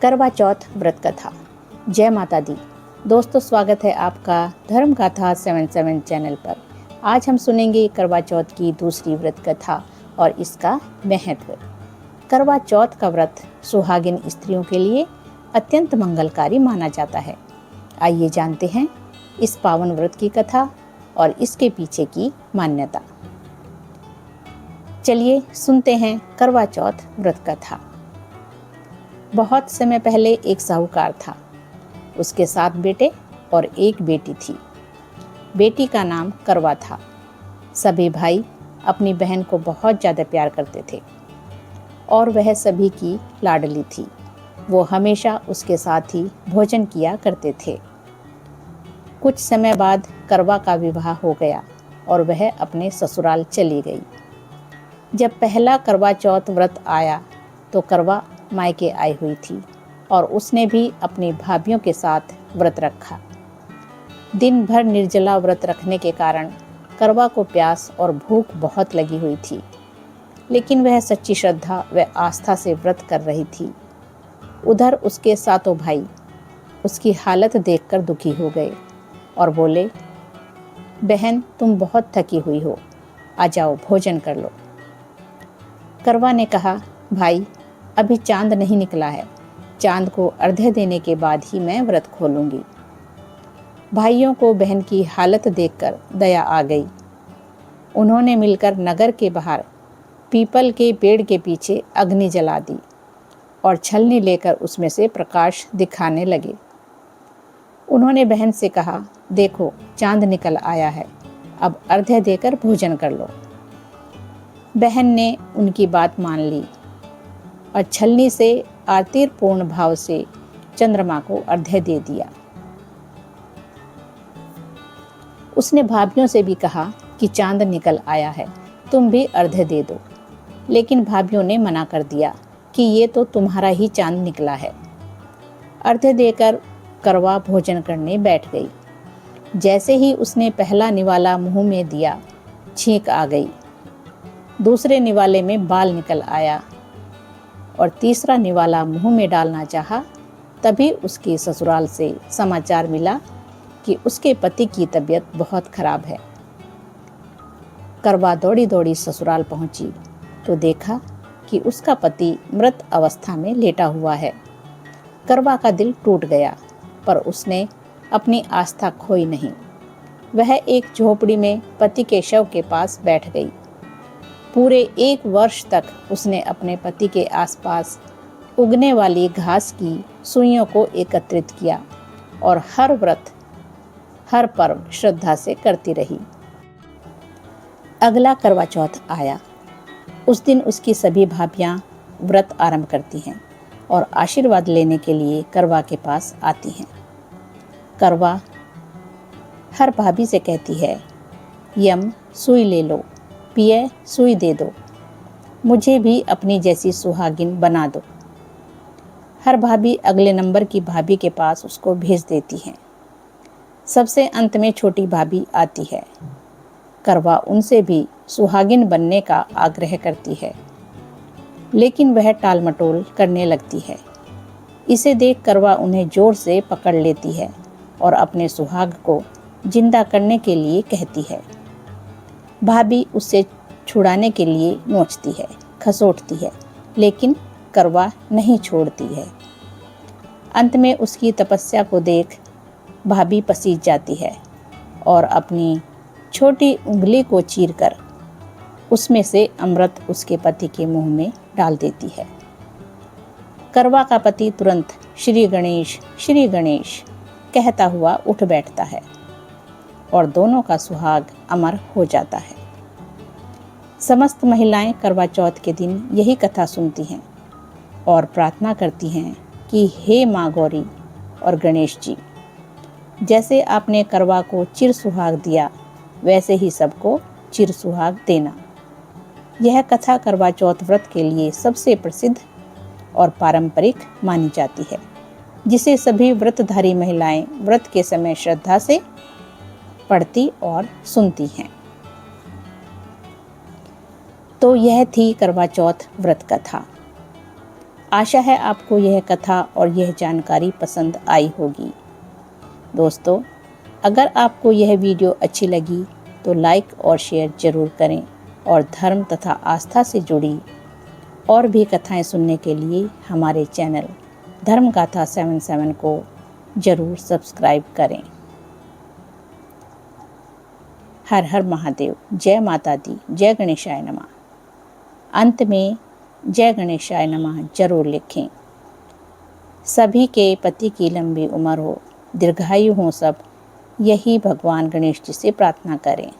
करवा चौथ व्रत कथा। जय माता दी। दोस्तों, स्वागत है आपका धर्म गाथा 77 चैनल पर। आज हम सुनेंगे करवा चौथ की दूसरी व्रत कथा और इसका महत्व। करवा चौथ का व्रत सुहागिन स्त्रियों के लिए अत्यंत मंगलकारी माना जाता है। आइए जानते हैं इस पावन व्रत की कथा और इसके पीछे की मान्यता। चलिए सुनते हैं करवा चौथ व्रत कथा। बहुत समय पहले एक साहूकार था। उसके 7 बेटे और एक बेटी थी। बेटी का नाम करवा था। सभी भाई अपनी बहन को बहुत ज़्यादा प्यार करते थे और वह सभी की लाडली थी। वो हमेशा उसके साथ ही भोजन किया करते थे। कुछ समय बाद करवा का विवाह हो गया और वह अपने ससुराल चली गई। जब पहला करवा चौथ व्रत आया तो करवा मायके आई हुई थी और उसने भी अपनी भाभियों के साथ व्रत रखा। दिन भर निर्जला व्रत रखने के कारण करवा को प्यास और भूख बहुत लगी हुई थी, लेकिन वह सच्ची श्रद्धा व आस्था से व्रत कर रही थी। उधर उसके 7 भाई उसकी हालत देखकर दुखी हो गए और बोले, बहन तुम बहुत थकी हुई हो, आ जाओ भोजन कर लो। करवा ने कहा, भाई अभी चांद नहीं निकला है, चांद को अर्घ्य देने के बाद ही मैं व्रत खोलूंगी। भाइयों को बहन की हालत देखकर दया आ गई। उन्होंने मिलकर नगर के बाहर पीपल के पेड़ के पीछे अग्नि जला दी और छलनी लेकर उसमें से प्रकाश दिखाने लगे। उन्होंने बहन से कहा, देखो चांद निकल आया है, अब अर्घ्य देकर भोजन कर लो। बहन ने उनकी बात मान ली और छलनी से आरतीपूर्ण भाव से चंद्रमा को अर्घ्य दे दिया। उसने भाभियों से भी कहा कि चांद निकल आया है, तुम भी अर्घ्य दे दो। लेकिन भाभियों ने मना कर दिया कि ये तो तुम्हारा ही चांद निकला है। अर्घ्य देकर करवा भोजन करने बैठ गई। जैसे ही उसने पहला निवाला मुंह में दिया, छींक आ गई। दूसरे निवाले में बाल निकल आया और तीसरा निवाला मुंह में डालना चाहा, तभी उसके ससुराल से समाचार मिला कि उसके पति की तबीयत बहुत खराब है। करवा दौड़ी दौड़ी ससुराल पहुंची तो देखा कि उसका पति मृत अवस्था में लेटा हुआ है। करवा का दिल टूट गया, पर उसने अपनी आस्था खोई नहीं। वह एक झोपड़ी में पति के शव के पास बैठ गई। पूरे 1 वर्ष तक उसने अपने पति के आसपास उगने वाली घास की सुइयों को एकत्रित किया और हर व्रत हर पर्व श्रद्धा से करती रही। अगला करवा चौथ आया। उस दिन उसकी सभी भाभियां व्रत आरंभ करती हैं और आशीर्वाद लेने के लिए करवा के पास आती हैं। करवा हर भाभी से कहती है, यम सुई ले लो, पिए सुई दे दो, मुझे भी अपनी जैसी सुहागिन बना दो। हर भाभी अगले नंबर की भाभी के पास उसको भेज देती हैं। सबसे अंत में छोटी भाभी आती है। करवा उनसे भी सुहागिन बनने का आग्रह करती है, लेकिन वह टाल मटोल करने लगती है। इसे देख करवा उन्हें जोर से पकड़ लेती है और अपने सुहाग को जिंदा करने के लिए कहती है। भाभी उससे छुड़ाने के लिए नोचती है, खसोटती है, लेकिन करवा नहीं छोड़ती है। अंत में उसकी तपस्या को देख भाभी पसीज जाती है और अपनी छोटी उंगली को चीरकर उसमें से अमृत उसके पति के मुंह में डाल देती है। करवा का पति तुरंत श्री गणेश कहता हुआ उठ बैठता है और दोनों का सुहाग अमर हो जाता है। समस्त महिलाएं करवा चौथ के दिन यही कथा सुनती हैं और प्रार्थना करती हैं कि हे माँ गौरी और गणेश जी, जैसे आपने करवा को चिर सुहाग दिया, वैसे ही सबको चिर सुहाग देना। यह कथा करवा चौथ व्रत के लिए सबसे प्रसिद्ध और पारंपरिक मानी जाती है, जिसे सभी व्रतधारी महिलाएं व्रत के समय श्रद्धा से पढ़ती और सुनती हैं। तो यह थी करवा चौथ व्रत कथा। आशा है आपको यह कथा और यह जानकारी पसंद आई होगी। दोस्तों, अगर आपको यह वीडियो अच्छी लगी तो लाइक और शेयर ज़रूर करें और धर्म तथा आस्था से जुड़ी और भी कथाएं सुनने के लिए हमारे चैनल धर्मगाथा 77 को ज़रूर सब्सक्राइब करें। हर हर महादेव, जय माता दी, जय गणेशाय नमः। अंत में जय गणेशाय नमः जरूर लिखें। सभी के पति की लंबी उम्र हो, दीर्घायु हो सब, यही भगवान गणेश जी से प्रार्थना करें।